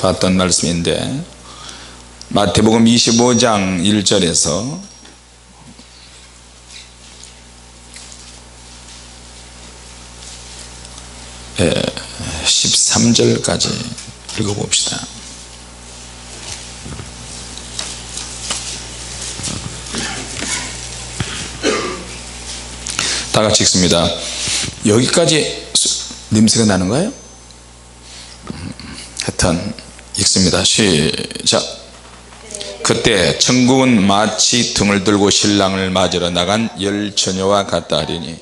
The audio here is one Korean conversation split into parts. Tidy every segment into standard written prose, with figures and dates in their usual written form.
봤던 말씀인데 마태복음 25장 1절에서 13절까지 읽어봅시다. 다 같이 읽습니다. 여기까지 냄새가 나는 거예요? 하여튼 읽습니다. 시작. 그때 천국은 마치 등을 들고 신랑을 맞으러 나간 10처녀와 같다 하리니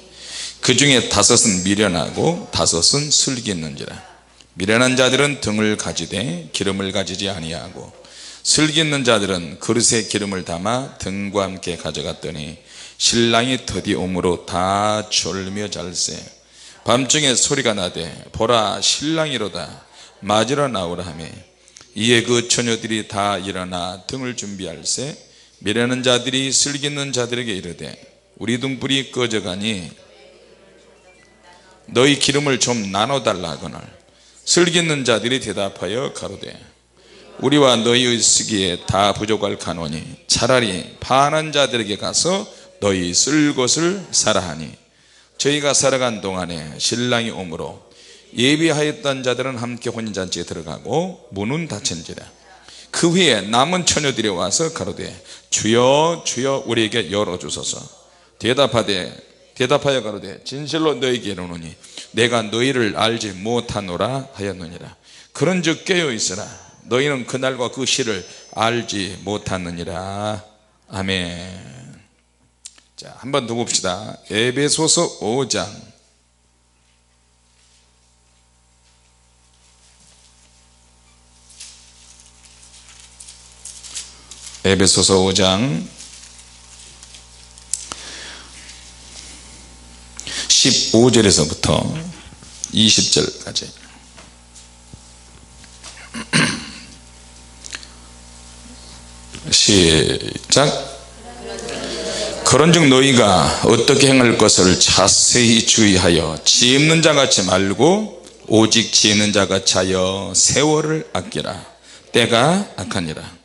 그 중에 5은 미련하고 5은 슬기 있는지라. 미련한 자들은 등을 가지되 기름을 가지지 아니하고 슬기 있는 자들은 그릇에 기름을 담아 등과 함께 가져갔더니 신랑이 드디 오므로 다 졸며 잘세. 밤중에 소리가 나되 보라 신랑이로다 맞으러 나오라 하며 이에 그 처녀들이 다 일어나 등을 준비할세. 미련한 자들이 슬기 있는 자들에게 이르되 우리 등불이 꺼져가니 너희 기름을 좀 나눠달라 하거늘 슬기 있는 자들이 대답하여 가로되 우리와 너희의 쓰기에 다 부족할카노니 차라리 파는 자들에게 가서 너희 쓸 것을 사라 하니 저희가 살아간 동안에 신랑이 오므로 예비하였던 자들은 함께 혼인잔치에 들어가고 문은 닫힌지라. 그 후에 남은 처녀들이 와서 가로되 주여 주여 우리에게 열어주소서. 대답하여 가로되 진실로 너희에게 이르노니 내가 너희를 알지 못하노라 하였느니라. 그런즉 깨어있으라. 너희는 그날과 그 시를 알지 못하느니라. 아멘. 자, 한번 더 봅시다. 에베소서 5장 에베소서 5장 15절에서부터 20절까지 시작. 그런즉 너희가 어떻게 행할 것을 자세히 주의하여 지혜 있는 자같이 말고 오직 지혜 있는 자같이 하여 세월을 아끼라. 때가 악하니라.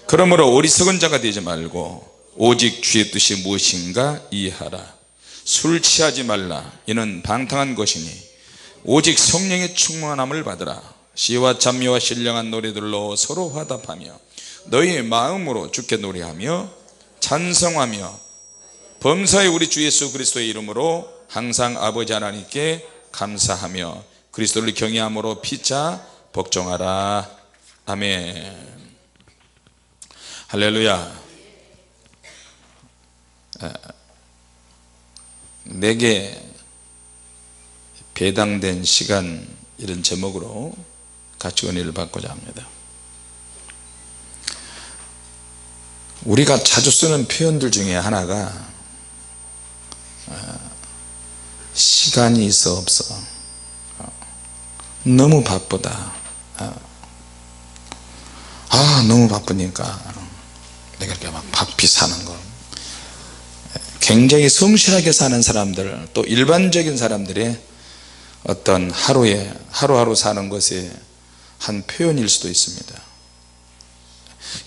그러므로 어리석은 자가 되지 말고 오직 주의 뜻이 무엇인가 이해하라. 술 취하지 말라. 이는 방탕한 것이니 오직 성령의 충만함을 받으라. 시와 찬미와 신령한 노래들로 서로 화답하며 너희의 마음으로 주께 노래하며 찬성하며 범사에 우리 주 예수 그리스도의 이름으로 항상 아버지 하나님께 감사하며 그리스도를 경외함으로 피차 복종하라. 아멘. 할렐루야. 내게 배당된 시간, 이런 제목으로 같이 은혜를 받고자 합니다. 우리가 자주 쓰는 표현들 중에 하나가 시간이 있어 없어, 너무 바쁘다, 너무 바쁘니까 내가 이렇게 막 바삐 사는 거. 굉장히 성실하게 사는 사람들, 또 일반적인 사람들의 어떤 하루하루 사는 것의 한 표현일 수도 있습니다.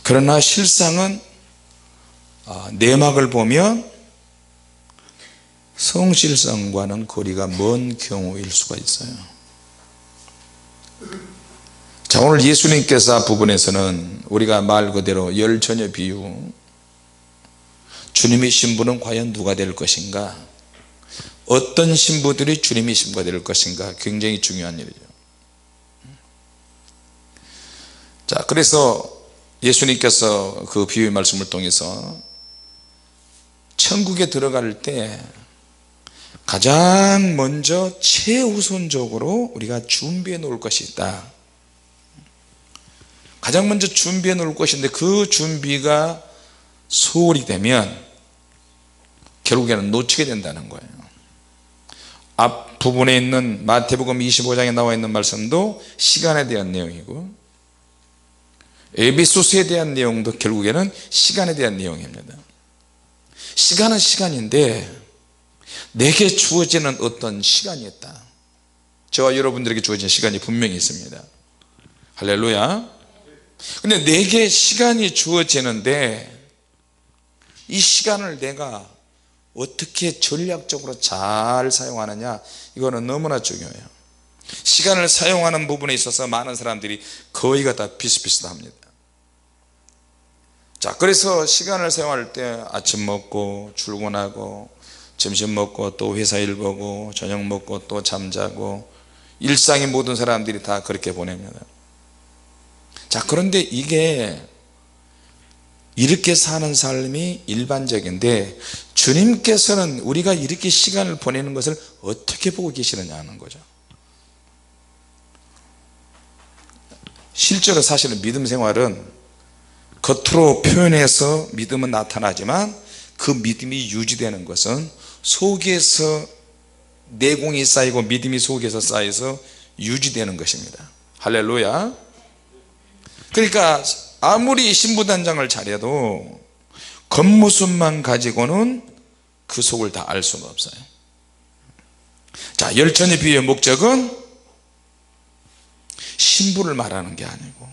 그러나 실상은 내막을 보면 성실성과는 거리가 먼 경우일 수가 있어요. 자, 오늘 예수님께서 부분에서는 우리가 말 그대로 10처녀 비유, 주님의 신부는 과연 누가 될 것인가, 어떤 신부들이 주님의 신부가 될 것인가, 굉장히 중요한 일이죠. 자, 그래서 예수님께서 그 비유의 말씀을 통해서 천국에 들어갈 때 가장 먼저 최우선적으로 우리가 준비해 놓을 것이 있다. 가장 먼저 준비해 놓을 것인데 그 준비가 소홀히 되면 결국에는 놓치게 된다는 거예요. 앞 부분에 있는 마태복음 25장에 나와 있는 말씀도 시간에 대한 내용이고 에베소서에 대한 내용도 결국에는 시간에 대한 내용입니다. 시간은 시간인데 내게 주어지는 어떤 시간이 있다. 저와 여러분들에게 주어진 시간이 분명히 있습니다. 할렐루야. 근데 내게 시간이 주어지는데 이 시간을 내가 어떻게 전략적으로 잘 사용하느냐, 이거는 너무나 중요해요. 시간을 사용하는 부분에 있어서 많은 사람들이 거의가 다 비슷비슷합니다. 자, 그래서 시간을 사용할 때 아침 먹고 출근하고 점심 먹고 또 회사 일 보고 저녁 먹고 또 잠자고, 일상의 모든 사람들이 다 그렇게 보냅니다. 자, 그런데 이게 이렇게 사는 삶이 일반적인데 주님께서는 우리가 이렇게 시간을 보내는 것을 어떻게 보고 계시느냐 하는 거죠. 실제로 사실은 믿음 생활은 겉으로 표현해서 믿음은 나타나지만 그 믿음이 유지되는 것은 속에서 내공이 쌓이고 믿음이 속에서 쌓여서 유지되는 것입니다. 할렐루야. 그러니까 아무리 신부단장을 잘해도 겉모습만 가지고는 그 속을 다 알 수가 없어요. 자, 열천의 비유의 목적은 신부를 말하는 게 아니고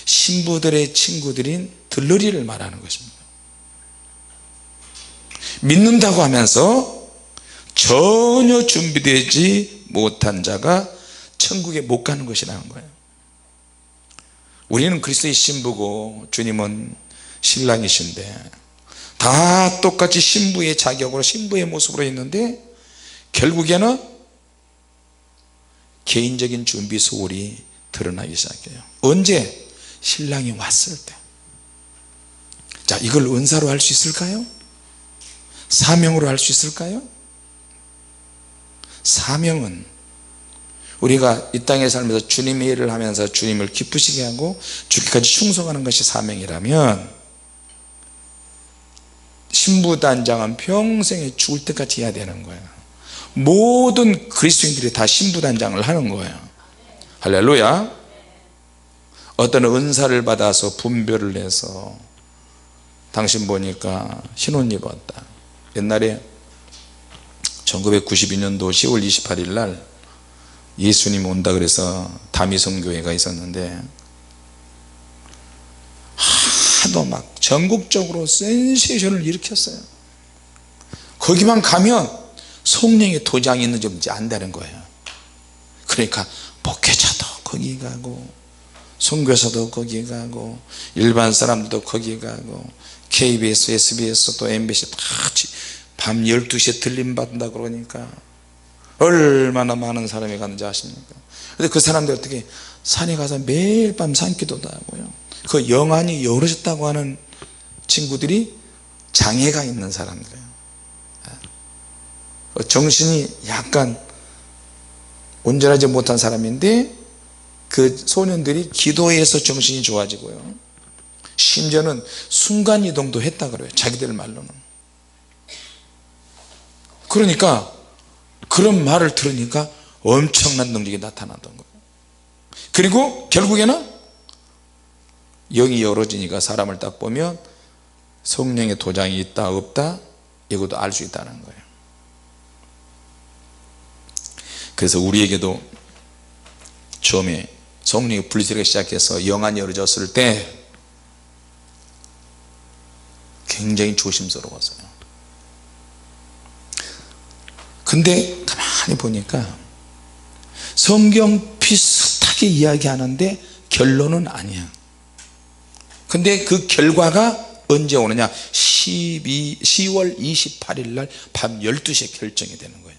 신부들의 친구들인 들러리를 말하는 것입니다. 믿는다고 하면서 전혀 준비되지 못한 자가 천국에 못 가는 것이라는 거예요. 우리는 그리스도의 신부고 주님은 신랑이신데 다 똑같이 신부의 자격으로 신부의 모습으로 있는데 결국에는 개인적인 준비 소홀이 드러나기 시작해요. 언제? 신랑이 왔을 때. 자, 이걸 은사로 할 수 있을까요? 사명으로 할 수 있을까요? 사명은 우리가 이 땅에 살면서 주님의 일을 하면서 주님을 기쁘시게 하고 주께까지 충성하는 것이 사명이라면, 신부단장은 평생에 죽을 때까지 해야 되는 거예요. 모든 그리스도인들이 다 신부단장을 하는 거예요. 할렐루야. 어떤 은사를 받아서 분별을 해서 당신 보니까 흰옷 입었다. 옛날에 1992년도 10월 28일 날 예수님 온다 그래서 다미성교회가 있었는데 하도 막 전국적으로 센세이션을 일으켰어요. 거기만 가면 성령의 도장이 있는지 없는지 안다는 거예요. 그러니까 목회자도 거기 가고 선교사도 거기 가고 일반 사람들도 거기 가고 KBS, SBS 또 MBC 다 밤 12시에 들림 받는다 그러니까 얼마나 많은 사람이 가는지 아십니까? 근데 그 사람들 어떻게 산에 가서 매일 밤 산기도도 하고요. 그 영안이 열어졌다고 하는 친구들이 장애가 있는 사람들이에요. 정신이 약간 온전하지 못한 사람인데 그 소년들이 기도해서 정신이 좋아지고요. 심지어는 순간이동도 했다 그래요. 자기들 말로는. 그러니까 그런 말을 들으니까 엄청난 능력이 나타나던 거예요. 그리고 결국에는 영이 열어지니까 사람을 딱 보면 성령의 도장이 있다 없다 이것도 알 수 있다는 거예요. 그래서 우리에게도 처음에 성령이 불리시기 시작해서 영안이 열어졌을 때 굉장히 조심스러웠어요. 근데 가만히 보니까 성경 비슷하게 이야기하는데 결론은 아니야. 근데 그 결과가 언제 오느냐? 10월 28일 날 밤 12시에 결정이 되는 거예요.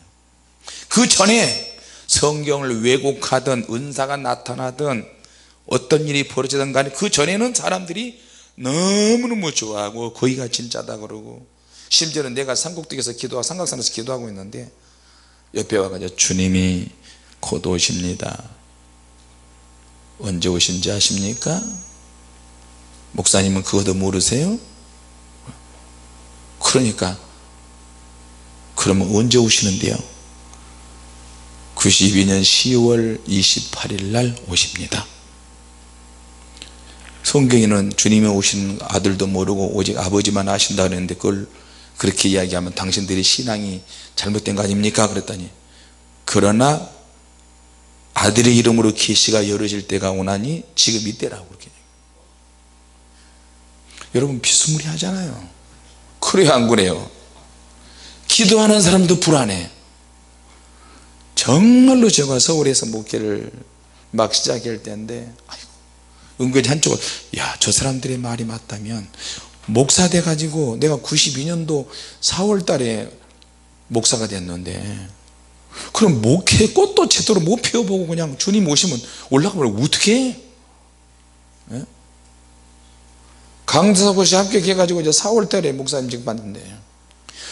그 전에 성경을 왜곡하든 은사가 나타나든 어떤 일이 벌어지든 간에 그 전에는 사람들이 너무너무 좋아하고 거기가 진짜다 그러고, 심지어는 내가 산곡동에서 기도하고 삼각산에서 기도하고 있는데 옆에 와가지고 주님이 곧 오십니다. 언제 오신지 아십니까? 목사님은 그것도 모르세요? 그러니까 그러면 언제 오시는데요? 92년 10월 28일 날 오십니다. 성경에는 주님이 오시는 아들도 모르고 오직 아버지만 아신다 그랬는데 그걸 그렇게 이야기하면 당신들이 신앙이 잘못된 거 아닙니까? 그랬더니 그러나 아들의 이름으로 계시가 열어질 때가 오나니 지금 이때라고 그렇게. 여러분 비스무리하잖아요. 그래요 안 그래요? 기도하는 사람도 불안해. 정말로 제가 서울에서 목회를 막 시작할 때인데 은근히 한쪽은 야 저 사람들의 말이 맞다면 목사 돼 가지고 내가 92년도 4월 달에 목사가 됐는데 그럼 목회 꽃도 제대로 못 피워보고 그냥 주님 오시면 올라가면 어떻게 해? 예? 강사고시 합격해가지고 이제 4월 달에 목사님직 받는데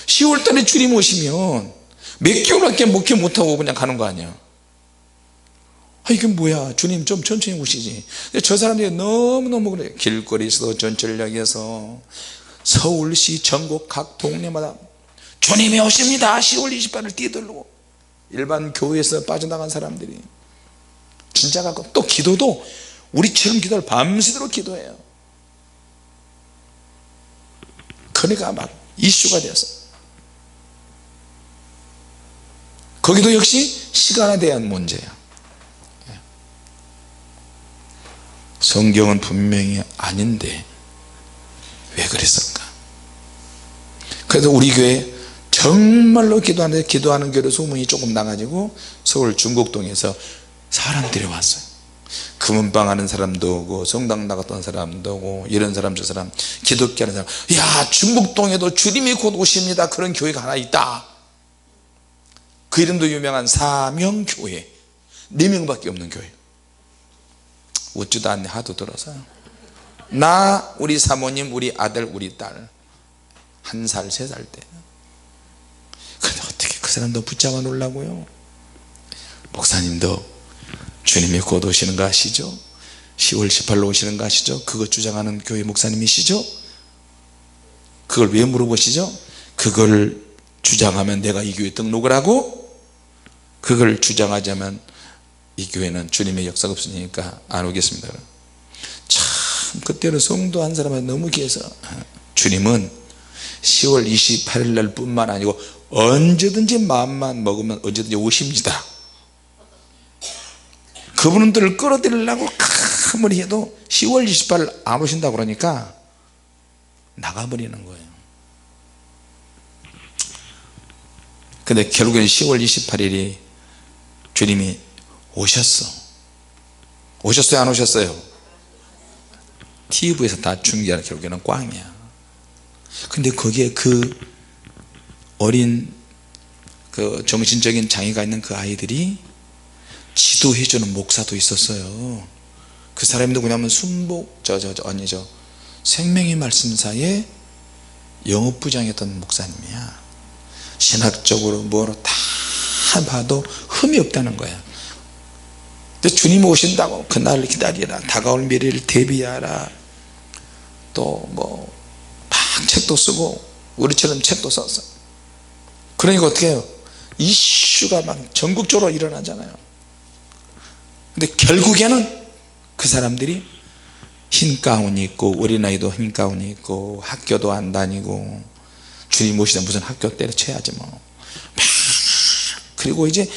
10월 달에 주님 오시면 몇 개월밖에 목회 못하고 그냥 가는 거 아니야. 이게 뭐야 주님 좀 천천히 오시지. 저 사람들이 너무너무 그래. 길거리에서도 전철역에서 서울시 전국 각 동네마다 주님이 오십니다 10월 28일 뛰들고 일반 교회에서 빠져나간 사람들이 진짜 갖고 또 기도도 우리처럼 기도를 밤새도록 기도해요. 그러니까 막 이슈가 되었어. 거기도 역시 시간에 대한 문제야. 성경은 분명히 아닌데 왜 그랬을까? 그래서 우리 교회 정말로 기도하는 교회로 소문이 조금 나가지고 서울 중곡동에서 사람들이 왔어요. 금은방 하는 사람도 오고 성당 나갔던 사람도 오고 이런 사람 저 사람 기독교 하는 사람 야 중곡동에도 주님이 곧 오십니다 그런 교회가 하나 있다. 그 이름도 유명한 사명교회 4명밖에 없는 교회. 웃지도 않네 하도 들어서 나 우리 사모님 우리 아들 우리 딸 1살 3살 때 근데 어떻게 그 사람도 붙잡아 놓으려고요? 목사님도 주님이 곧 오시는 거 아시죠? 10월 18일 오시는 거 아시죠? 그거 주장하는 교회 목사님이시죠? 그걸 왜 물어보시죠? 그걸 주장하면 내가 이 교회 등록을 하고 그걸 주장하자면 이 교회는 주님의 역사가 없으니까 안 오겠습니다. 참 그때는 성도 한 사람한테 너무 귀해서 주님은 10월 28일 날 뿐만 아니고 언제든지 마음만 먹으면 언제든지 오십니다. 그분들을 끌어들이려고 아무리 해도 10월 28일 안 오신다고 그러니까 나가버리는 거예요. 근데 결국엔 10월 28일이 주님이 오셨어요 안 오셨어요? TV에서 다 중계하는 결국에는 꽝이야. 근데 거기에 그 어린 그 정신적인 장애가 있는 그 아이들이 지도해주는 목사도 있었어요. 그 사람이 누구냐면 순복 생명의 말씀사의 영업부장이었던 목사님이야. 신학적으로 뭐로 다 봐도 흠이 없다는 거야. 근데 주님 오신다고 그날을 기다리라 다가올 미래를 대비하라 또 뭐 막 책도 쓰고 우리처럼 책도 썼어. 그러니까 어떻게 해요? 이슈가 막 전국적으로 일어나잖아요. 근데 결국에는 그 사람들이 흰 가운이 있고 어린아이도 흰 가운이 있고 학교도 안 다니고 주님 오시다 무슨 학교 때려쳐야지 뭐. 그리고 이제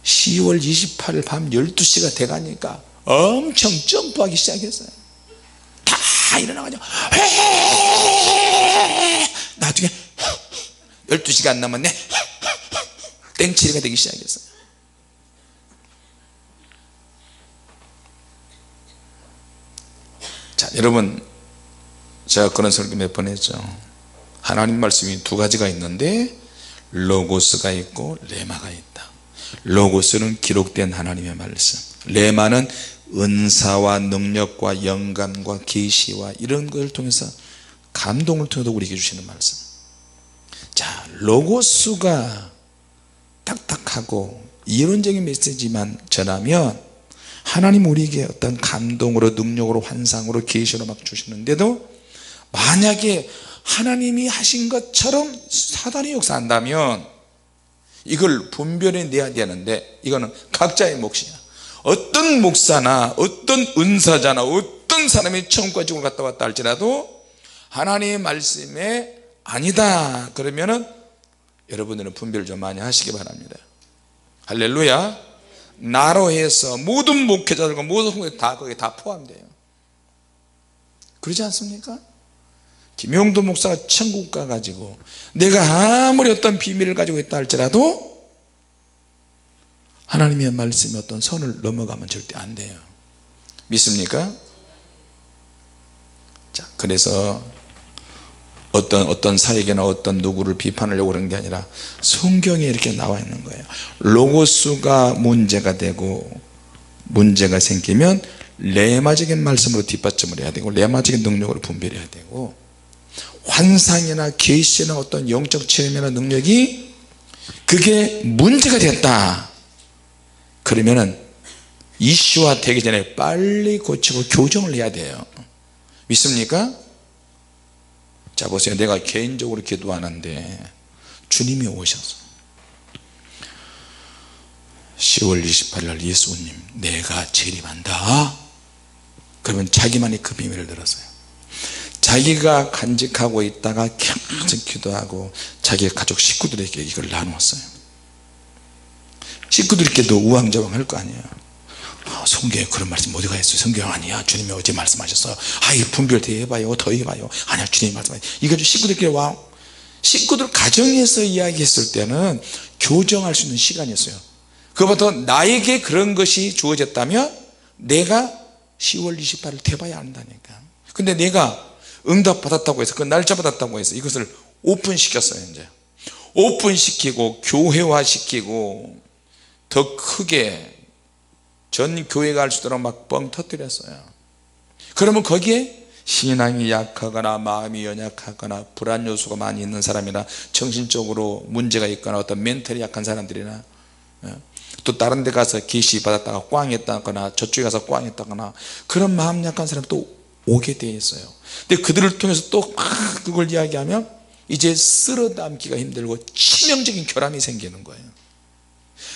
10월 28일 밤 12시가 돼가니까 엄청 점프하기 시작했어요. 다 일어나가지고 나중에 12시가 안 남았네 땡치리가 되기 시작했어요. 자 여러분 제가 그런 설교 몇 번 했죠. 하나님 말씀이 두 가지가 있는데 로고스가 있고 레마가 있다. 로고스는 기록된 하나님의 말씀, 레마는 은사와 능력과 영감과 계시와 이런 것을 통해서 감동을 통해서 우리에게 주시는 말씀. 자 로고스가 딱딱하고 이론적인 메시지만 전하면 하나님 우리에게 어떤 감동으로 능력으로 환상으로 계시로 막 주시는데도 만약에 하나님이 하신 것처럼 사단이 역사한다면 이걸 분별해 내야 되는데 이거는 각자의 몫이야. 어떤 목사나 어떤 은사자나 어떤 사람이 천국과 지옥을 갔다 왔다 할지라도 하나님의 말씀에 아니다 그러면은 여러분들은 분별을 좀 많이 하시기 바랍니다. 할렐루야. 나로 해서 모든 목회자들과 모든 성도들 다 거기에 다 포함돼요. 그러지 않습니까? 김용도 목사가 천국 가가지고 내가 아무리 어떤 비밀을 가지고 있다 할지라도 하나님의 말씀이 어떤 선을 넘어가면 절대 안 돼요. 믿습니까? 자, 그래서 어떤 사역이나 어떤 누구를 비판하려고 그런 게 아니라 성경에 이렇게 나와 있는 거예요. 로고스가 문제가 되고 문제가 생기면 레마적인 말씀으로 뒷받침을 해야 되고 레마적인 능력으로 분별해야 되고, 환상이나 계시나 어떤 영적 체험이나 능력이 그게 문제가 됐다 그러면은 이슈화 되기 전에 빨리 고치고 교정을 해야 돼요. 믿습니까? 자, 보세요. 내가 개인적으로 기도하는데 주님이 오셔서 10월 28일 예수님 내가 재림한다 그러면 자기만이 그 비밀을 들었어요. 자기가 간직하고 있다가 계속 기도하고 자기 가족 식구들에게 이걸 나누었어요. 식구들께도 우왕좌왕 할 거 아니에요. 성경에 그런 말씀 어디가 있어요? 성경 아니야, 주님이 어제 말씀하셨어. 이 분별 더 해봐요, 더 해봐요. 아니야, 주님이 말씀하셨어. 이거 식구들끼리 식구들 가정에서 이야기했을 때는 교정할 수 있는 시간이었어요. 그것보다 나에게 그런 것이 주어졌다면 내가 10월 28일 돼봐야 한다니까. 근데 내가 응답 받았다고 해서 그 날짜 받았다고 해서 이것을 오픈시켰어요. 이제 오픈시키고 교회화시키고 더 크게 전 교회가 할 수 있도록 막 뻥 터뜨렸어요. 그러면 거기에 신앙이 약하거나 마음이 연약하거나 불안 요소가 많이 있는 사람이나 정신적으로 문제가 있거나 어떤 멘탈이 약한 사람들이나 또 다른 데 가서 계시 받았다가 꽝했다거나 저쪽에 가서 꽝했다거나 그런 마음 약한 사람이 또 오게 돼 있어요. 근데 그들을 통해서 또 막 그걸 이야기하면 이제 쓸어담기가 힘들고 치명적인 결함이 생기는 거예요.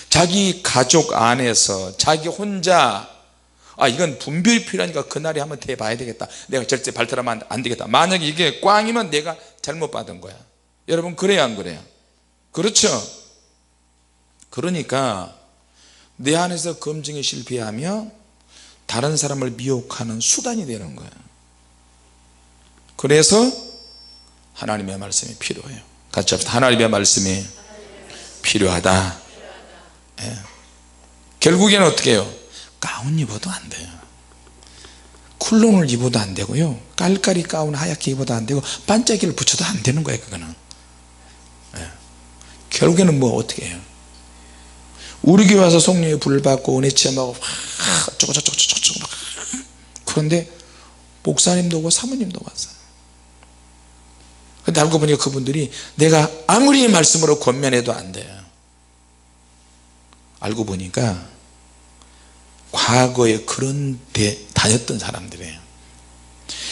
자기 가족 안에서 자기 혼자 이건 분별이 필요하니까 그날에 한번 대봐야 되겠다, 내가 절대 발달하면 안 되겠다. 만약에 이게 꽝이면 내가 잘못 받은 거야. 여러분 그래요 안 그래요? 그렇죠. 그러니까 내 안에서 검증에 실패하며 다른 사람을 미혹하는 수단이 되는 거예요. 그래서 하나님의 말씀이 필요해요. 같이 합시다. 하나님의 말씀이 필요하다. 결국에는 어떻게 해요? 가운 입어도 안 돼요. 쿨롱을 입어도 안 되고요, 깔깔이 가운 하얗게 입어도 안 되고 반짝이를 붙여도 안 되는 거예요. 그거는 결국에는 뭐 어떻게 해요? 우리 교회 와서 성령의 불을 받고 은혜 체험하고 어쩌고저쩌고 그런데 목사님도 오고 사모님도 왔어요. 근데 알고 보니까 그분들이 내가 아무리 말씀으로 권면해도 안 돼요. 알고 보니까 과거에 그런 데 다녔던 사람들이에요.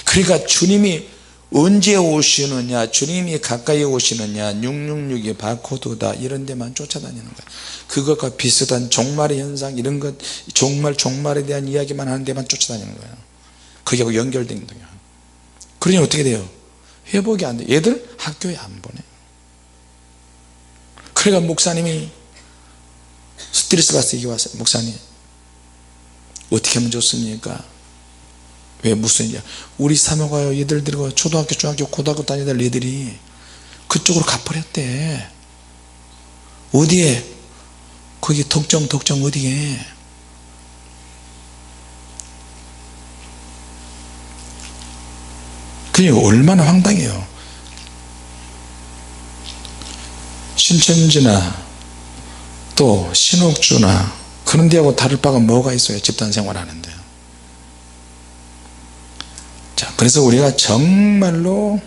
그러니까 주님이 언제 오시느냐, 주님이 가까이 오시느냐, 666이 바코드다 이런 데만 쫓아다니는 거예요. 그것과 비슷한 종말의 현상 이런 것, 종말에 대한 이야기만 하는 데만 쫓아다니는 거예요. 거기하고 연결된 거예요. 그러니 어떻게 돼요? 회복이 안 돼요. 얘들 학교에 안 보내요. 그러니까 목사님이 스트레스 받아서 얘기 왔어요. 목사님 어떻게 하면 좋습니까? 왜 무슨 일이야? 우리 사모가요 얘들 들고 초등학교 중학교 고등학교 다니던 애들이 그쪽으로 가버렸대. 어디에? 거기 덕정 어디에? 그게 얼마나 황당해요. 신천지나 또 신옥주나 그런 데하고 다를 바가 뭐가 있어요? 집단 생활하는데. 자, 그래서 우리가 정말로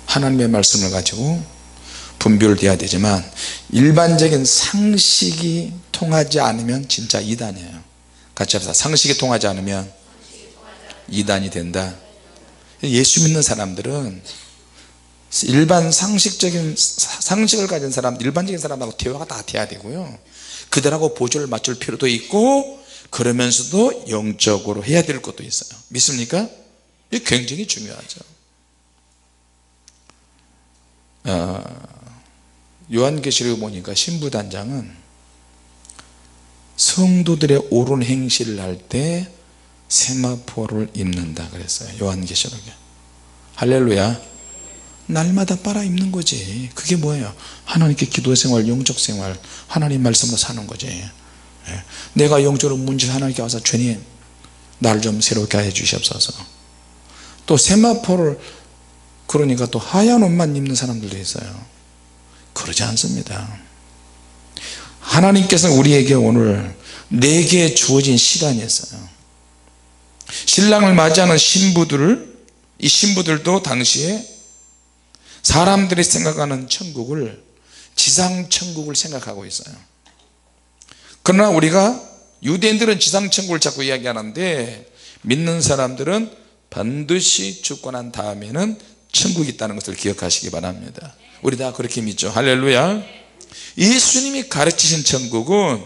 하나님의 말씀을 가지고 분별돼야 되지만 일반적인 상식이 통하지 않으면 진짜 이단이에요. 같이 합시다. 상식이 통하지 않으면 이단이 된다. 예수 믿는 사람들은 일반 상식을 가진 사람, 일반적인 사람하고 대화가 다 돼야 되고요, 그들하고 보조를 맞출 필요도 있고 그러면서도 영적으로 해야 될 것도 있어요. 믿습니까? 이게 굉장히 중요하죠. 요한계시록에 보니까 신부단장은 성도들의 옳은 행실을 할 때 세마포를 입는다 그랬어요. 요한계시록에. 할렐루야. 날마다 빨아 입는 거지. 그게 뭐예요? 하나님께 기도생활, 영적생활, 하나님 말씀으로 사는 거지. 내가 영적으로 문제 하나님께 와서 주님 날 좀 새롭게 해 주시옵소서. 또 세마포를 그러니까 또 하얀 옷만 입는 사람들도 있어요. 그러지 않습니다. 하나님께서 우리에게 오늘 4개의 주어진 시간이 있어요. 신랑을 맞이하는 신부들을, 이 신부들도 당시에 사람들이 생각하는 천국을 지상천국을 생각하고 있어요. 그러나 우리가 유대인들은 지상천국을 자꾸 이야기하는데 믿는 사람들은 반드시 죽고 난 다음에는 천국이 있다는 것을 기억하시기 바랍니다. 우리 다 그렇게 믿죠. 할렐루야. 예수님이 가르치신 천국은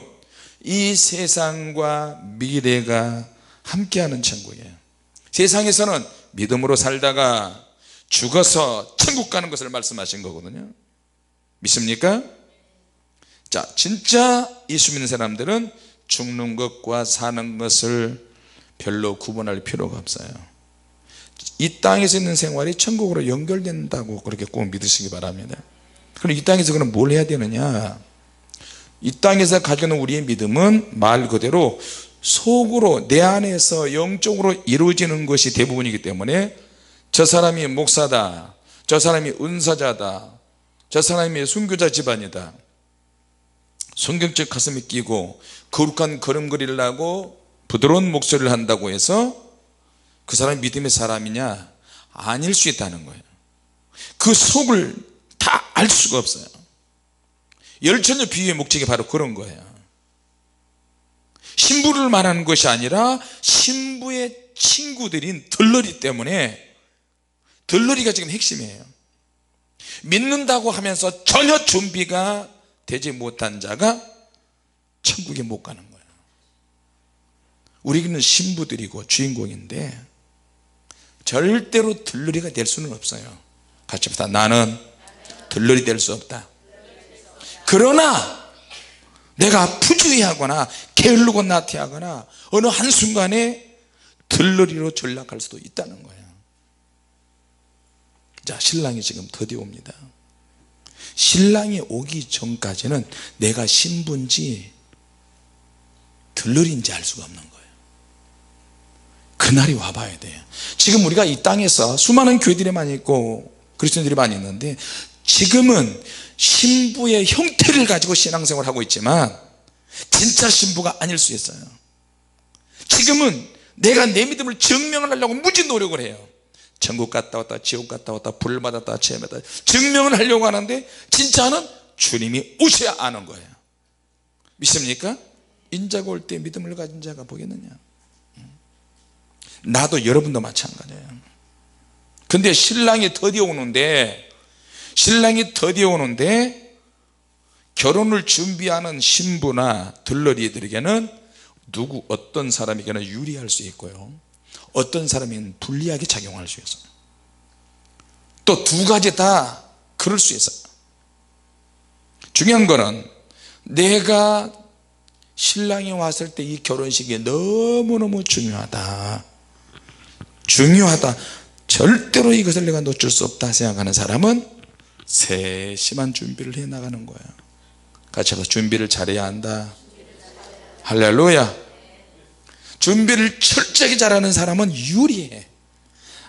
이 세상과 미래가 함께하는 천국이에요. 세상에서는 믿음으로 살다가 죽어서 천국 가는 것을 말씀하신 거거든요. 믿습니까? 자, 진짜 예수 믿는 사람들은 죽는 것과 사는 것을 별로 구분할 필요가 없어요. 이 땅에서 있는 생활이 천국으로 연결된다고 그렇게 꼭 믿으시기 바랍니다. 그럼 이 땅에서 그럼 뭘 해야 되느냐? 이 땅에서 가지고 있는 우리의 믿음은 말 그대로 속으로 내 안에서 영적으로 이루어지는 것이 대부분이기 때문에 저 사람이 목사다, 저 사람이 은사자다, 저 사람이 순교자 집안이다, 성경책 가슴에 끼고 거룩한 걸음걸이를 하고 부드러운 목소리를 한다고 해서 그 사람이 믿음의 사람이냐? 아닐 수 있다는 거예요. 그 속을 다 알 수가 없어요. 열처녀 비유의 목적이 바로 그런 거예요. 신부를 말하는 것이 아니라 신부의 친구들인 들러리 때문에, 들러리가 지금 핵심이에요. 믿는다고 하면서 전혀 준비가 되지 못한 자가 천국에 못 가는 거예요. 우리는 신부들이고 주인공인데 절대로 들러리가 될 수는 없어요. 같이 합시다. 나는 들러리 될 수 없다. 그러나 내가 부주의하거나 게으르고 나태하거나 어느 한순간에 들러리로 전락할 수도 있다는 거예요. 자, 신랑이 지금 드디어 옵니다. 신랑이 오기 전까지는 내가 신부인지 들러리인지 알 수가 없는 거예요. 그날이 와봐야 돼요. 지금 우리가 이 땅에서 수많은 교회들이 많이 있고 그리스도인들이 많이 있는데 지금은 신부의 형태를 가지고 신앙생활을 하고 있지만 진짜 신부가 아닐 수 있어요. 지금은 내가 내 믿음을 증명을 하려고 무지 노력을 해요. 천국 갔다 왔다 지옥 갔다 왔다 불 받았다 체험했다 증명을 하려고 하는데 진짜는 주님이 오셔야 아는 거예요. 믿습니까? 인자가 올 때 믿음을 가진 자가 보겠느냐? 나도 여러분도 마찬가지예요. 근데 신랑이 드디어 오는데 결혼을 준비하는 신부나 들러리들에게는 어떤 사람에게는 유리할 수 있고요, 어떤 사람에게는 불리하게 작용할 수 있어요. 또 두 가지 다 그럴 수 있어요. 중요한 거는 내가 신랑이 왔을 때 이 결혼식이 너무너무 중요하다, 절대로 이것을 내가 놓칠 수 없다 생각하는 사람은 세심한 준비를 해 나가는 거예요. 같이 해서 준비를 잘해야 한다. 할렐루야. 준비를 철저하게 잘하는 사람은 유리해.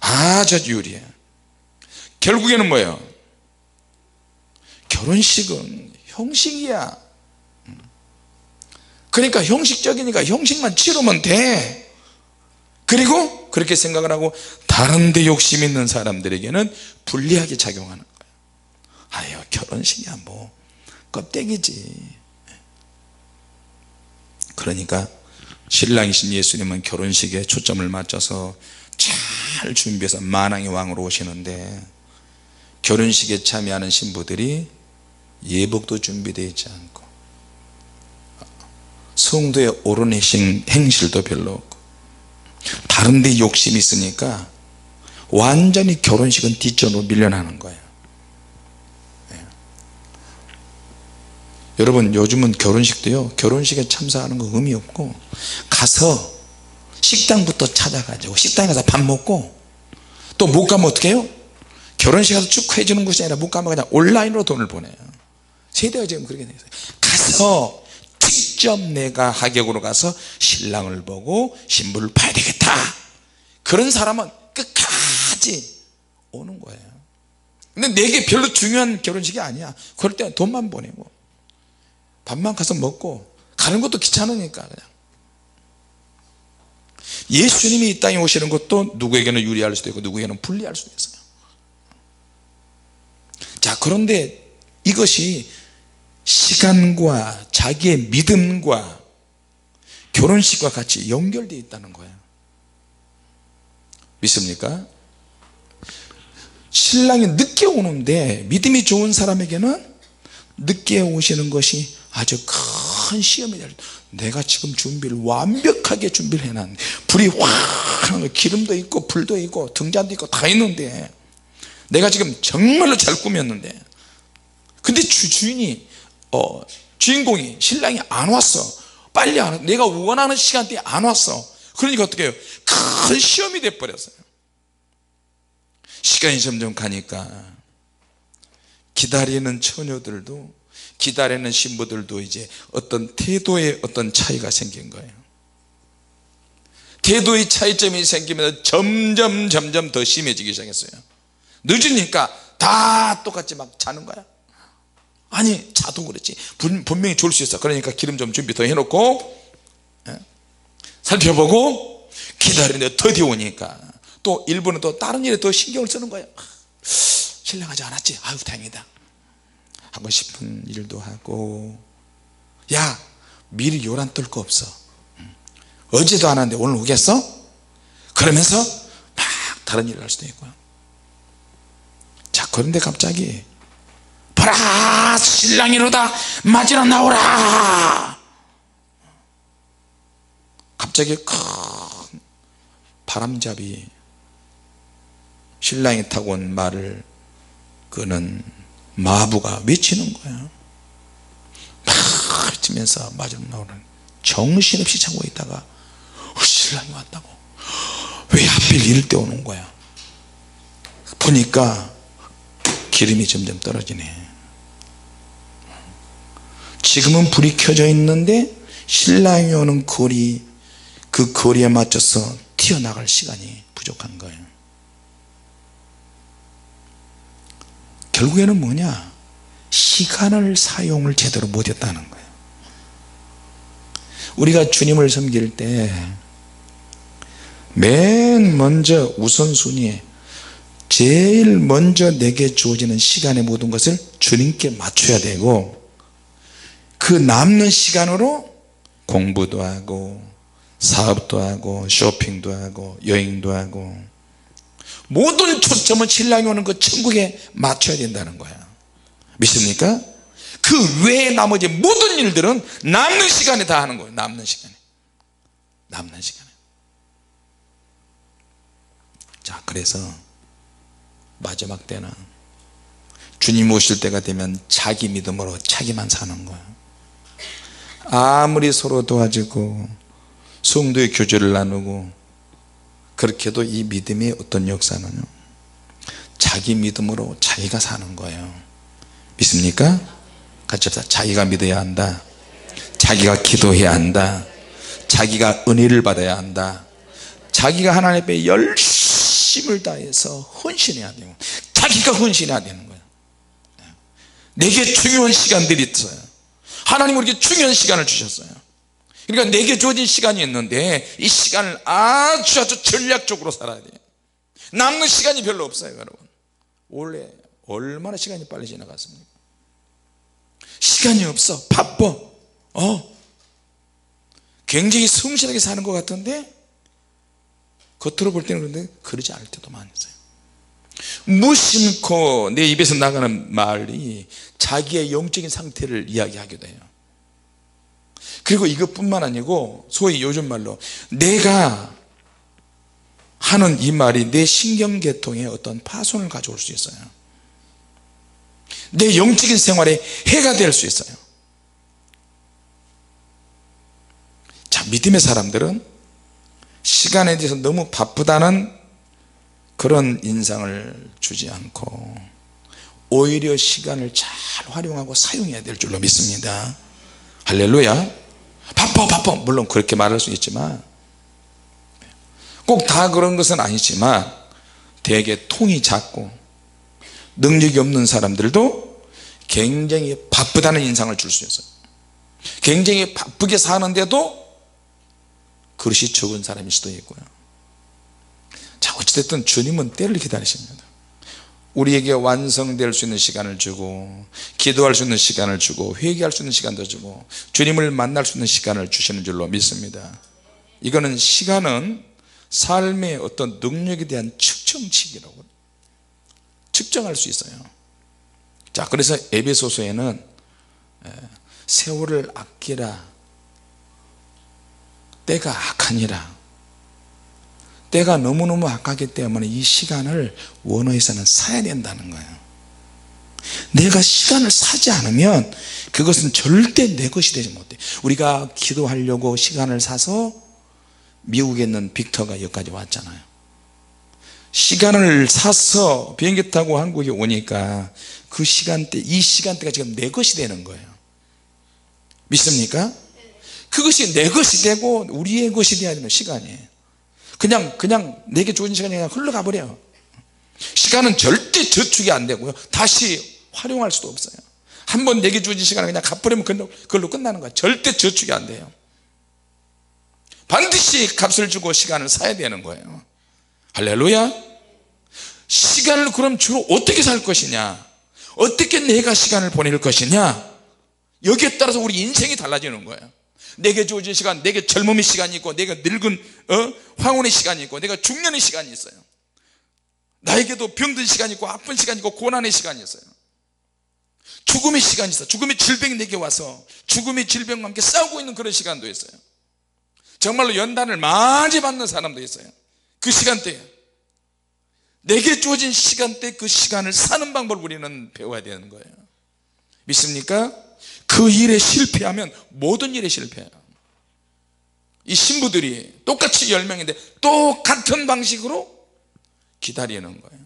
아주 유리해. 결국에는 뭐예요? 결혼식은 형식이야. 그러니까 형식적이니까 형식만 치르면 돼. 그리고 그렇게 생각을 하고 다른 데 욕심 있는 사람들에게는 불리하게 작용하는 거예요. 아유, 결혼식이야 뭐 껍데기지. 그러니까 신랑이신 예수님은 결혼식에 초점을 맞춰서 잘 준비해서 만왕의 왕으로 오시는데 결혼식에 참여하는 신부들이 예복도 준비되어 있지 않고 성도의 옳은 행실도 별로 없고 다른 데 욕심이 있으니까 완전히 결혼식은 뒷전으로 밀려나는 거예요. 여러분 요즘은 결혼식도요, 결혼식에 참석하는 거 의미 없고 가서 식당부터 찾아가지고 식당에 가서 밥 먹고, 또 못 가면 어떻게 해요? 결혼식 가서 축하해 주는 것이 아니라 못 가면 그냥 온라인으로 돈을 보내요. 세대가 지금 그렇게 되어 있어요. 가서 직접 내가 하객으로 가서 신랑을 보고 신부를 봐야 되겠다, 그런 사람은 끝까지 오는 거예요. 근데 내게 별로 중요한 결혼식이 아니야. 그럴 때는 돈만 보내고 밥만 가서 먹고 가는 것도 귀찮으니까 그냥. 예수님이 이 땅에 오시는 것도 누구에게는 유리할 수도 있고 누구에게는 불리할 수도 있어요. 자, 그런데 이것이 시간과 자기의 믿음과 결혼식과 같이 연결되어 있다는 거예요. 믿습니까? 신랑이 늦게 오는데 믿음이 좋은 사람에게는 늦게 오시는 것이 아주 큰 시험이 될, 내가 지금 준비를 완벽하게 준비를 해놨는데 불이 확 하는 거, 기름도 있고 불도 있고 등잔도 있고 다 있는데 내가 지금 정말로 잘 꾸몄는데, 근데 주인이 주인공이 신랑이 안 왔어. 빨리 안 왔어. 내가 원하는 시간대에 안 왔어. 그러니까 어떻게 해요? 큰 시험이 돼 버렸어요. 시간이 점점 가니까 기다리는 처녀들도, 기다리는 신부들도 이제 어떤 태도의 어떤 차이가 생긴 거예요. 태도의 차이점이 생기면서 점점 더 심해지기 시작했어요. 늦으니까 다 똑같이 막 자는 거야. 아니 자도 그렇지 분명히 졸 수 있어. 그러니까 기름 좀 준비 더 해놓고 살펴보고 기다리는데 더디 오니까 또 일부는 또 다른 일에 더 신경을 쓰는 거예요. 신랑 아직 안 왔지? 아유 다행이다. 하고 싶은 일도 하고, 야 미리 요란 떨 거 없어. 어제도 안 왔는데 오늘 오겠어? 그러면서 막 다른 일을 할 수도 있고요. 자, 그런데 갑자기 보라 신랑이로다 맞으러 나오라. 갑자기 큰 바람잡이 신랑이 타고 온 말을 끄는 마부가 외치는 거예요. 막 외치면서 맞으러 나오는, 정신없이 자고 있다가 신랑이 왔다고. 왜 하필 이럴 때 오는 거야? 보니까 기름이 점점 떨어지네. 지금은 불이 켜져 있는데 신랑이 오는 거리, 그 거리에 맞춰서 튀어나갈 시간이 부족한 거예요. 결국에는 뭐냐? 시간을 사용을 제대로 못했다는 거예요. 우리가 주님을 섬길 때 맨 먼저 우선순위에 제일 먼저 내게 주어지는 시간의 모든 것을 주님께 맞춰야 되고, 그 남는 시간으로 공부도 하고 사업도 하고 쇼핑도 하고 여행도 하고 모든 초점은 신랑이 오는 그 천국에 맞춰야 된다는 거야. 믿습니까? 그 외에 나머지 모든 일들은 남는 시간에 다 하는 거예요. 남는 시간에. 자, 그래서 마지막 때는 주님 오실 때가 되면 자기 믿음으로 자기만 사는 거야. 아무리 서로 도와주고 성도의 교제를 나누고 그렇게 해도 이 믿음의 어떤 역사는요, 자기 믿음으로 자기가 사는 거예요. 믿습니까? 같이 합시다. 자기가 믿어야 한다. 자기가 기도해야 한다. 자기가 은혜를 받아야 한다. 자기가 하나님 앞에 열심을 다해서 헌신해야 돼요. 자기가 헌신해야 되는 거예요. 내게 중요한 시간들이 있어요. 하나님 우리에게 중요한 시간을 주셨어요. 그러니까 내게 주어진 시간이 있는데 이 시간을 아주 전략적으로 살아야 돼요. 남는 시간이 별로 없어요. 여러분, 원래 얼마나 시간이 빨리 지나갔습니까? 시간이 없어. 바빠. 굉장히 성실하게 사는 것 같은데 겉으로 볼 때는 그런데 그러지 않을 때도 많았어요. 무심코 내 입에서 나가는 말이 자기의 영적인 상태를 이야기하기도 해요. 그리고 이것뿐만 아니고 소위 요즘 말로 내가 하는 이 말이 내 신경계통에 어떤 파손을 가져올 수 있어요. 내 영적인 생활에 해가 될 수 있어요. 자, 믿음의 사람들은 시간에 대해서 너무 바쁘다는 그런 인상을 주지 않고 오히려 시간을 잘 활용하고 사용해야 될 줄로 믿습니다. 할렐루야. 바빠 물론 그렇게 말할 수 있지만 꼭 다 그런 것은 아니지만 되게 통이 작고 능력이 없는 사람들도 굉장히 바쁘다는 인상을 줄 수 있어요. 굉장히 바쁘게 사는데도 그릇이 적은 사람일 수도 있고요. 자, 어찌됐든 주님은 때를 기다리십니다. 우리에게 완성될 수 있는 시간을 주고 기도할 수 있는 시간을 주고 회개할 수 있는 시간도 주고 주님을 만날 수 있는 시간을 주시는 줄로 믿습니다. 이거는 시간은 삶의 어떤 능력에 대한 측정치기라고 측정할 수 있어요. 자, 그래서 에베소서에는 세월을 아끼라, 때가 악하니라. 때가 너무너무 악하기 때문에 이 시간을 원어에서는 사야 된다는 거예요. 내가 시간을 사지 않으면 그것은 절대 내 것이 되지 못해. 우리가 기도하려고 시간을 사서 미국에 있는 빅터가 여기까지 왔잖아요. 시간을 사서 비행기 타고 한국에 오니까 그 시간대, 이 시간대가 지금 내 것이 되는 거예요. 믿습니까? 그것이 내 것이 되고 우리의 것이 되어야 되는 시간이에요. 그냥 내게 주어진 시간이 그냥 흘러가 버려요. 시간은 절대 저축이 안 되고요, 다시 활용할 수도 없어요. 한번 내게 주어진 시간을 그냥 갚으려면 그걸로 끝나는 거예요. 절대 저축이 안 돼요. 반드시 값을 주고 시간을 사야 되는 거예요. 할렐루야. 시간을 그럼 주로 어떻게 살 것이냐, 어떻게 내가 시간을 보낼 것이냐, 여기에 따라서 우리 인생이 달라지는 거예요. 내게 주어진 시간, 내게 젊음의 시간이 있고 내가 늙은 황혼의 시간이 있고 내가 중년의 시간이 있어요. 나에게도 병든 시간이 있고 아픈 시간이 있고 고난의 시간이 있어요. 죽음의 시간이 있어요. 죽음의 질병이 내게 와서 죽음의 질병과 함께 싸우고 있는 그런 시간도 있어요. 정말로 연단을 많이 받는 사람도 있어요. 그 시간대에 내게 주어진 시간대, 그 시간을 사는 방법을 우리는 배워야 되는 거예요. 믿습니까? 그 일에 실패하면 모든 일에 실패해요. 이 신부들이 똑같이 10명인데 똑같은 방식으로 기다리는 거예요.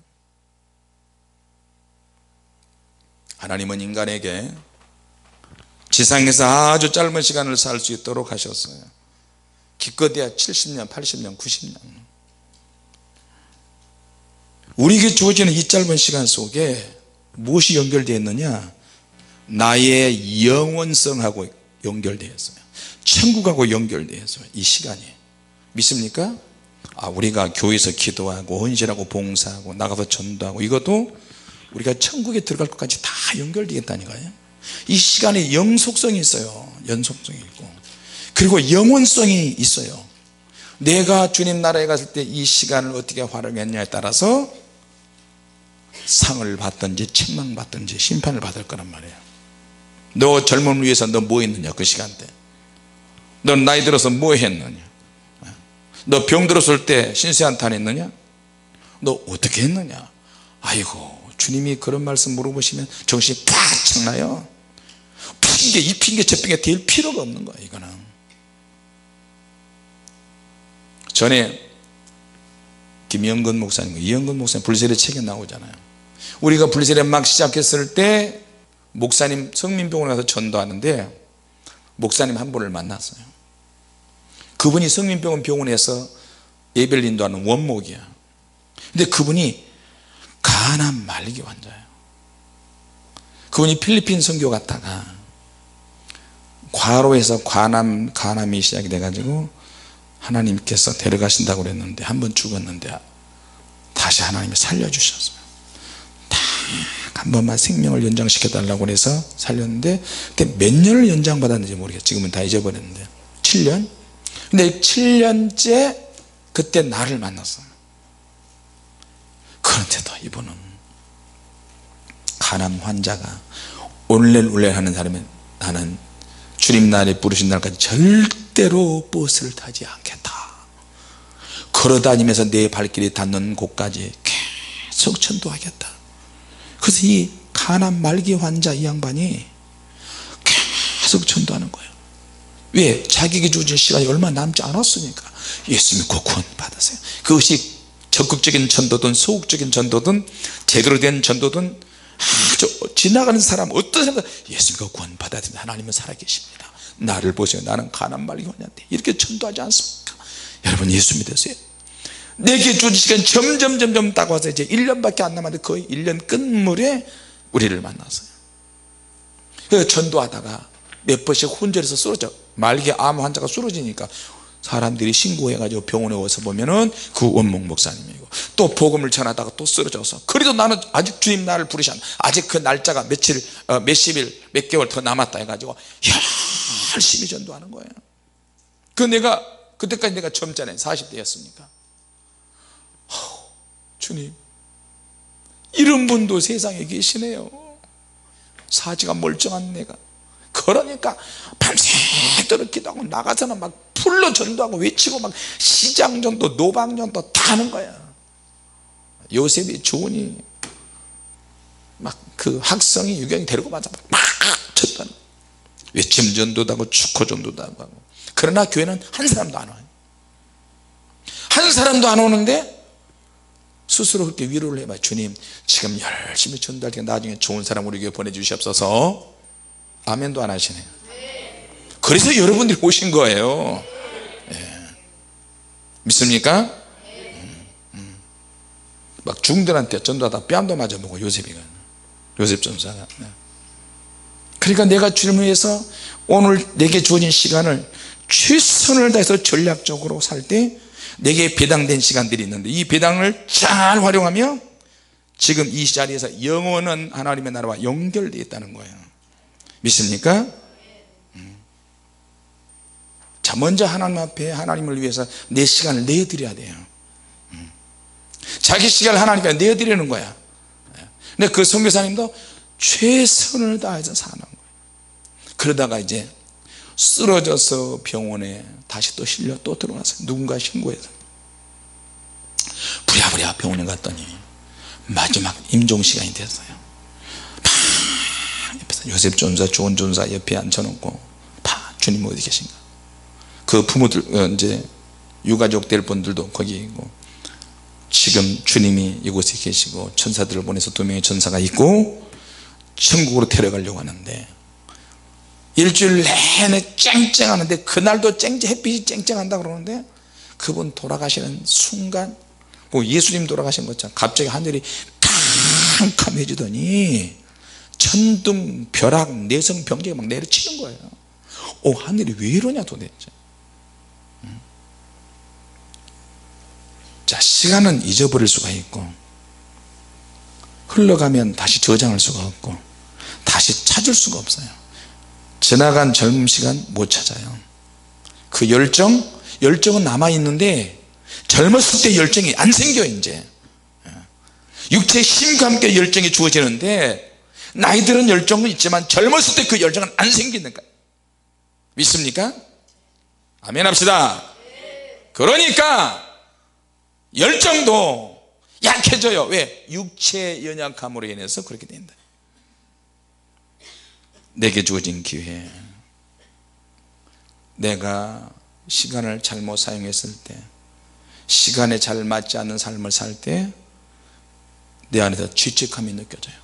하나님은 인간에게 지상에서 아주 짧은 시간을 살 수 있도록 하셨어요. 기껏해야 70년, 80년, 90년. 우리에게 주어지는 이 짧은 시간 속에 무엇이 연결되어 있느냐, 나의 영원성하고 연결되어 있어요. 천국하고 연결되어 있어요. 이 시간이. 믿습니까? 우리가 교회에서 기도하고 헌신하고 봉사하고 나가서 전도하고 이것도 우리가 천국에 들어갈 것까지 다 연결되겠다니까요. 이 시간에 영속성이 있어요. 연속성이 있고, 그리고 영원성이 있어요. 내가 주님 나라에 갔을 때 이 시간을 어떻게 활용했냐에 따라서 상을 받든지 책망받든지 심판을 받을 거란 말이에요. 너 젊음을 위해서 너 뭐 했느냐, 그 시간대. 너 나이 들어서 뭐 했느냐, 너 병 들었을 때 신세한탄 했느냐, 너 어떻게 했느냐. 아이고, 주님이 그런 말씀 물어보시면 정신이 팍 나요. 핑계, 이 핑계 저 핑계 댈 필요가 없는 거야. 이거는 전에 김영근 목사님, 이영근 목사님 불세례 책에 나오잖아요. 우리가 불세례 막 시작했을 때 목사님 성민병원에 가서 전도하는데 목사님 한 분을 만났어요. 그분이 성민병원 병원에서 예배를 인도하는 원목이야. 근데 그분이 간암 말기 환자예요. 그분이 필리핀 선교 갔다가 과로해서 간암이 시작이 돼가지고 하나님께서 데려가신다고 그랬는데 한 번 죽었는데 다시 하나님이 살려주셨어요. 딱 한 번만 생명을 연장시켜 달라고 해서 살렸는데 그때 몇 년을 연장받았는지 모르겠어요. 지금은 다 잊어버렸는데 7년. 근데 7년째 그때 나를 만났어요. 그런데도 이분은 간암 환자가 올렐 하는 사람이, 나는 주님 날에 부르신 날까지 절대로 버스를 타지 않겠다, 걸어다니면서 내 발길이 닿는 곳까지 계속 전도하겠다. 그래서 이 간암 말기 환자 이 양반이 계속 전도하는 거예요. 왜? 자기에게 주어진 시간이 얼마 남지 않았으니까. 예수 믿고 구원 받으세요. 그것이 적극적인 전도든 소극적인 전도든 제대로 된 전도든 아주 지나가는 사람 어떤 사람 예수 믿고 구원 받아야 됩니다. 하나님은 살아계십니다. 나를 보세요. 나는 가난 말기원한데 이렇게 전도하지 않습니까? 여러분 예수 믿으세요. 내게 주어진 시간 점점 다가와서 이제 1년밖에 안 남았는데 거의 1년 끝물에 우리를 만났어요. 그래서 전도하다가 몇 번씩 혼절해서 쓰러져. 말기 암 환자가 쓰러지니까 사람들이 신고해가지고 병원에 와서 보면은 그 원목 목사님이고, 또 복음을 전하다가 또 쓰러져서, 그래도 나는 아직 주님 나를 부르셨나, 아직 그 날짜가 며칠 몇십일 몇 개월 더 남았다 해가지고 열심히 전도하는 거예요. 그 내가 그때까지 내가 젊잖아요. 40대였으니까 주님 이런 분도 세상에 계시네요. 사지가 멀쩡한 내가. 그러니까 밤새도록 기도하고 나가서는 막 풀로 전도하고 외치고 막 시장전도 노방전도 다 하는 거야. 요셉이 주은이 막 그 학성이 유경이 데리고 맞아 막 쳤다는, 외침 전도도 하고 축호 전도도 하고. 그러나 교회는 한 사람도 안 와요. 한 사람도 안 오는데 스스로 그렇게 위로를 해봐. 주님 지금 열심히 전도할 때 나중에 좋은 사람 우리 교회 보내주시옵소서. 아멘도 안 하시네요. 그래서 여러분들이 오신 거예요. 예. 믿습니까? 막 중들한테 전도하다 뺨도 맞아보고 요셉 전사가. 그러니까 내가 주님을 위해서 오늘 내게 주어진 시간을 최선을 다해서 전략적으로 살 때 내게 배당된 시간들이 있는데, 이 배당을 잘 활용하며 지금 이 자리에서 영원한 하나님의 나라와 연결되어 있다는 거예요. 믿습니까? 자, 먼저 하나님 앞에 하나님을 위해서 내 시간을 내드려야 돼요. 자기 시간을 하나님께 내드리는 거야. 근데 그 선교사님도 최선을 다해서 사는 거예요. 그러다가 이제 쓰러져서 병원에 다시 또 실려 또 들어왔어요. 누군가 신고해서 부랴부랴 병원에 갔더니 마지막 임종 시간이 됐어요. 옆에서 요셉 전사, 조은 전사 옆에 앉혀놓고 주님 어디 계신가. 그 부모들 이제 유가족 될 분들도 거기 있고, 지금 주님이 이곳에 계시고 천사들을 보내서 2명의 천사가 있고 천국으로 데려가려고 하는데, 일주일 내내 쨍쨍하는데 그날도 햇빛이 쨍쨍한다 그러는데, 그분 돌아가시는 순간 뭐 예수님 돌아가신 것처럼 갑자기 하늘이 캄캄해지더니 천둥 벼락 내성 병재가 막 내려치는 거예요. 하늘이 왜 이러냐 도대체. 자, 시간은 잊어버릴 수가 있고 흘러가면 다시 저장할 수가 없고 다시 찾을 수가 없어요. 지나간 젊은 시간 못 찾아요. 그 열정은 남아있는데 젊었을 때 열정이 안 생겨요. 이제 육체의 힘과 함께 열정이 주어지는데, 나이 들은 열정은 있지만 젊었을 때 그 열정은 안 생기는 거예요. 믿습니까? 아멘 합시다. 그러니까 열정도 약해져요. 왜? 육체의 연약함으로 인해서 그렇게 된다. 내게 주어진 기회, 내가 시간을 잘못 사용했을 때, 시간에 잘 맞지 않는 삶을 살 때 내 안에서 죄책감이 느껴져요.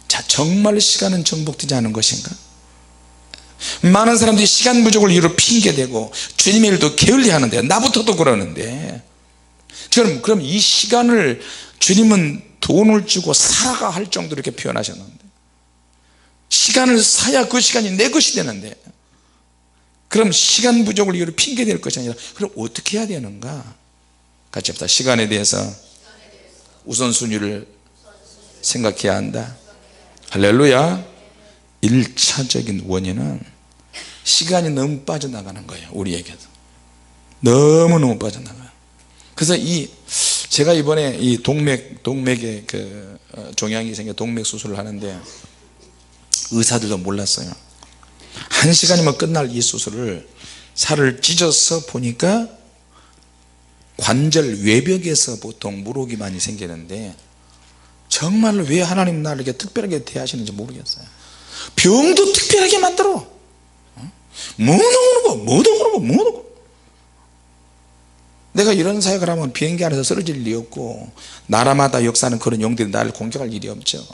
자, 정말 시간은 정복되지 않은 것인가? 많은 사람들이 시간 부족을 이유로 핑계대고 주님의 일도 게을리하는데, 나부터도 그러는데, 그럼 이 시간을 주님은 돈을 주고 사라가 할 정도로 이렇게 표현하셨는데, 시간을 사야 그 시간이 내 것이 되는데, 그럼 시간 부족을 이유로 핑계댈 것이 아니라 그럼 어떻게 해야 되는가? 같이 합시다. 시간에 대해서 우선순위를 생각해야 한다. 할렐루야. 1차적인 원인은 시간이 너무 빠져나가는 거예요. 우리에게도 너무너무 빠져나가요. 그래서 제가 이번에 이 동맥에 그 종양이 생겨 동맥 수술을 하는데, 의사들도 몰랐어요. 1시간이면 끝날 이 수술을 살을 찢어서 보니까 관절 외벽에서 보통 물혹이 많이 생기는데, 정말로 왜 하나님 나를 이렇게 특별하게 대하시는지 모르겠어요. 병도 특별하게 만들어. 뭐도 그러고 내가 이런 사역을 하면 비행기 안에서 쓰러질 일이 없고 나라마다 역사하는 그런 영들이 나를 공격할 일이 없죠.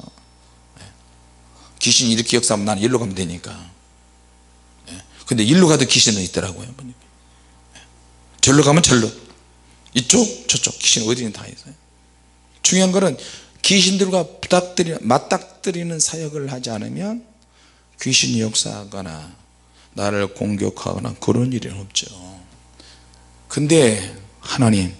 귀신이 이렇게 역사하면 나는 일로 가면 되니까. 근데 일로 가도 귀신은 있더라고요. 절로 가면 절로, 이쪽 저쪽 귀신 어디든 다 있어요. 중요한 거는 귀신들과 맞닥뜨리는 사역을 하지 않으면 귀신이 역사하거나 나를 공격하거나 그런 일은 없죠. 근데 하나님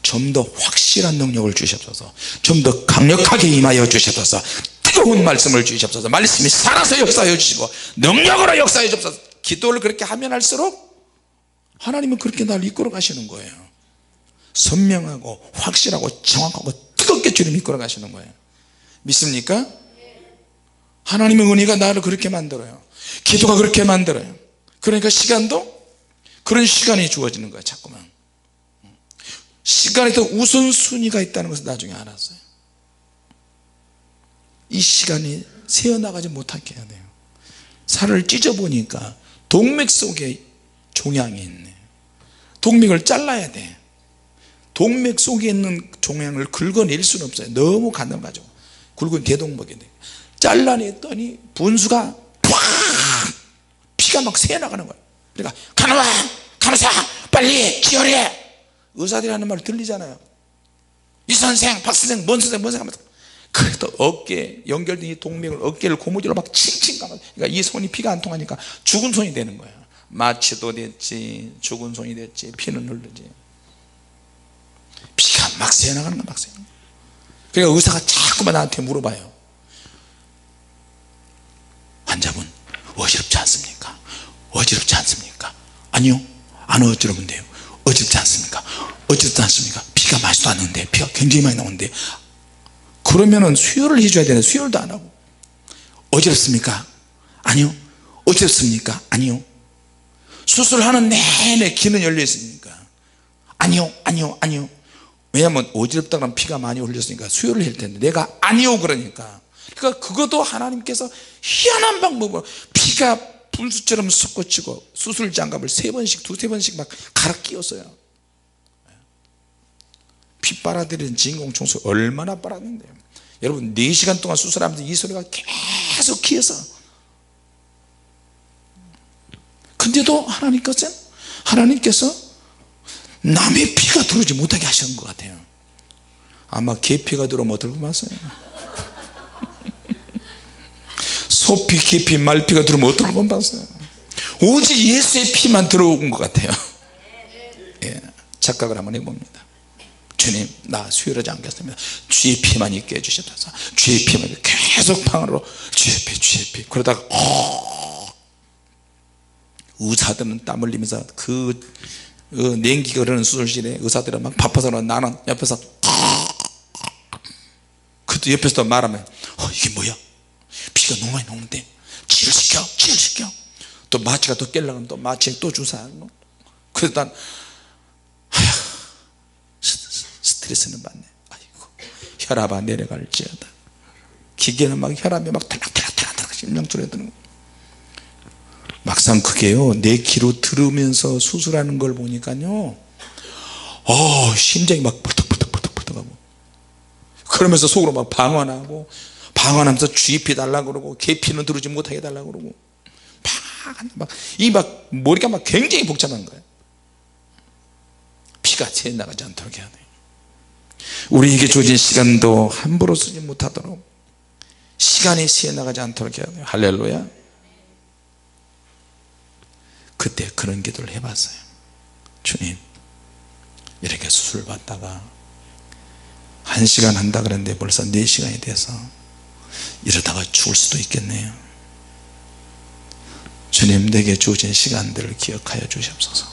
좀 더 확실한 능력을 주시옵소서, 좀 더 강력하게 임하여 주시옵소서, 뜨거운 말씀을 주시옵소서, 말씀이 살아서 역사해 주시고 능력으로 역사해 주옵소서. 기도를 그렇게 하면 할수록 하나님은 그렇게 나를 이끌어 가시는 거예요. 선명하고 확실하고 정확하고 뜨겁게 주님 이끌어 가시는 거예요. 믿습니까? 하나님의 은혜가 나를 그렇게 만들어요. 기도가 그렇게 만들어요. 그러니까 시간도 그런 시간이 주어지는 거예요. 자꾸만 시간에도 우선순위가 있다는 것을 나중에 알았어요. 이 시간이 새어나가지 못하게 해야 돼요. 살을 찢어보니까 동맥 속에 종양이 있네. 동맥을 잘라야 돼. 동맥 속에 있는 종양을 긁어낼 수는 없어요. 너무 가늘어가지고 굵은 대동맥인데 잘라냈더니 분수가 팍 피가 막 새어나가는 거예요. 그러니까 간호사 빨리 치료해. 의사들이 하는 말 들리잖아요. 이 선생 박 선생 뭔 선생 하면서 그래도 어깨 연결된 이 동맥을 어깨를 고무줄로 막 칭칭 감아. 그러니까 이 손이 피가 안 통하니까 죽은 손이 되는 거예요. 마취도 됐지 죽은 손이 됐지 피는 흐르지 피가 막 새어나가는 거야. 막 새어나가는 거야. 그러니까 의사가 자꾸만 나한테 물어봐요. 환자분 어지럽지 않습니까? 어지럽지 않습니까? 아니요 안 어지러운데요. 어지럽지 않습니까? 어지럽지 않습니까? 피가 마시도 않는데 피가 굉장히 많이 나오는데 그러면은 수혈을 해줘야 되는데 수혈도 안 하고 어지럽습니까? 아니요. 어지럽습니까? 아니요. 수술하는 내내 귀는 열려 있습니까? 아니요 왜냐하면 어지럽다 그러면 피가 많이 흘렸으니까 수혈을 할 텐데 내가 아니요 그러니까 그것도 하나님께서 희한한 방법으로 피가 분수처럼 솟구치고 수술 장갑을 3번씩 두세 번씩 막 갈아 끼웠어요. 피 빨아들이는 진공청소 얼마나 빨았는데요. 여러분 4시간 동안 수술하면서 이 소리가 계속 귀에서, 근데도 하나님께서 남의 피가 들어오지 못하게 하시는 것 같아요. 아마 개피가 들어오면 어떨 것 같아요? 소피, 개피, 말피가 들어오면 어떨 것 같아요? 오직 예수의 피만 들어온 것 같아요. 예, 착각을 한번 해봅니다. 주님 나 수혈하지 않겠습니다. 주의 피만 있게 해주셨다. 주의 피만 계속 방으로 주의 피 그러다가 의사들은 땀 흘리면서 냉기가 흐르는 수술실에 의사들은 막 바빠서 나는 옆에서 그때 옆에서 말하면 이게 뭐야 피가 너무 많이 나오는데 치료시켜 또 마취가 또 깨려고 하면 또 마취에 또 주사하고 그래서 난 스트레스는 받네. 아이고 혈압아 내려갈지어다. 기계는 막 혈압이 막 탈락탈락 심장소리가 드는 거. 막상 그게요 내 귀로 들으면서 수술하는 걸 보니까요 심장이 막 벌떡벌떡하고 그러면서 속으로 막 방언하면서 주입해 달라고 그러고 개피는 들어오지 못하게 해달라고 그러고 막 머리가 막 굉장히 복잡한 거예요. 피가 새어나가지 않도록 해야 돼요. 우리에게 주어진 시간도 함부로 쓰지 못하도록 시간이 새어나가지 않도록 해야 돼요. 할렐루야. 그때 그런 기도를 해봤어요. 주님 이렇게 수술 받다가 1시간 한다 그랬는데 벌써 4시간이 돼서 이러다가 죽을 수도 있겠네요. 주님 내게 주어진 시간들을 기억하여 주시옵소서.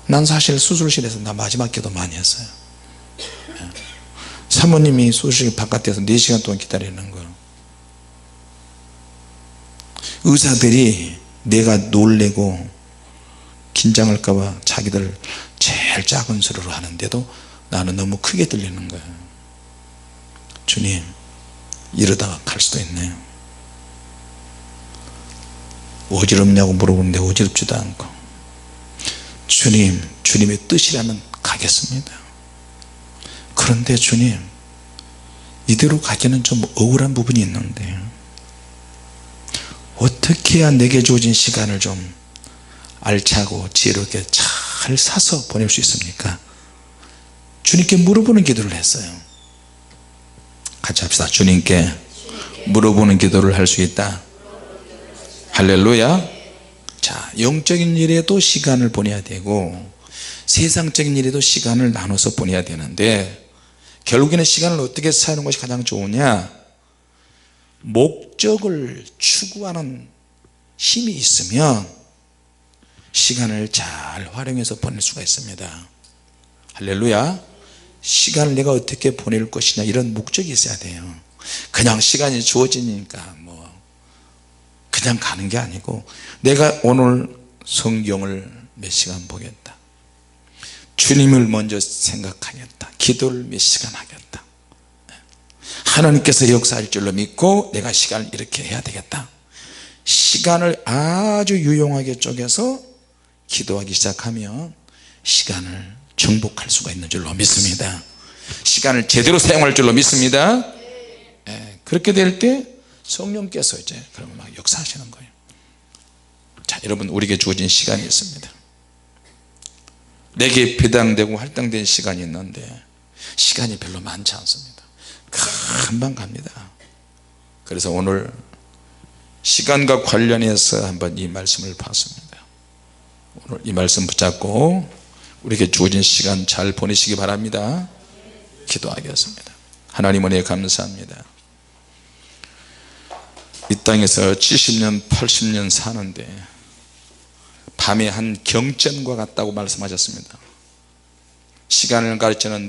난 사실 수술실에서 나 마지막 기도 많이 했어요. 사모님이 수술실 바깥에서 4시간 동안 기다리는 거 의사들이 내가 놀래고 긴장할까봐 자기들 제일 작은 소리로 하는데도 나는 너무 크게 들리는 거예요. 주님 이러다가 갈 수도 있네요. 어지럽냐고 물어보는데 어지럽지도 않고 주님의 뜻이라면 가겠습니다. 그런데 주님 이대로 가기는 좀 억울한 부분이 있는데 어떻게 해야 내게 주어진 시간을 좀 알차고 지혜롭게 잘 사서 보낼 수 있습니까? 주님께 물어보는 기도를 했어요. 같이 합시다. 주님께 물어보는 기도를 할 수 있다. 할렐루야. 자, 영적인 일에도 시간을 보내야 되고 세상적인 일에도 시간을 나눠서 보내야 되는데 결국에는 시간을 어떻게 사는 것이 가장 좋으냐, 목적을 추구하는 힘이 있으면 시간을 잘 활용해서 보낼 수가 있습니다. 할렐루야. 시간을 내가 어떻게 보낼 것이냐 이런 목적이 있어야 돼요. 그냥 시간이 주어지니까 뭐 그냥 가는 게 아니고 내가 오늘 성경을 몇 시간 보겠다, 주님을 먼저 생각하겠다, 기도를 몇 시간 하겠다, 하나님께서 역사할 줄로 믿고 내가 시간을 이렇게 해야 되겠다, 시간을 아주 유용하게 쪼개서 기도하기 시작하면 시간을 정복할 수가 있는 줄로 믿습니다. 시간을 제대로 사용할 줄로 믿습니다. 그렇게 될 때 성령께서 이제 그러면 막 역사하시는 거예요. 자, 여러분, 우리에게 주어진 시간이 있습니다. 내게 배당되고 할당된 시간이 있는데 시간이 별로 많지 않습니다. 금방 갑니다. 그래서 오늘 시간과 관련해서 한번 이 말씀을 봤습니다. 오늘 이 말씀 붙잡고 우리에게 주어진 시간 잘 보내시기 바랍니다. 기도하겠습니다. 하나님 은혜 감사합니다. 이 땅에서 70년 80년 사는데 밤에 한 경전과 같다고 말씀하셨습니다. 시간을 가르치는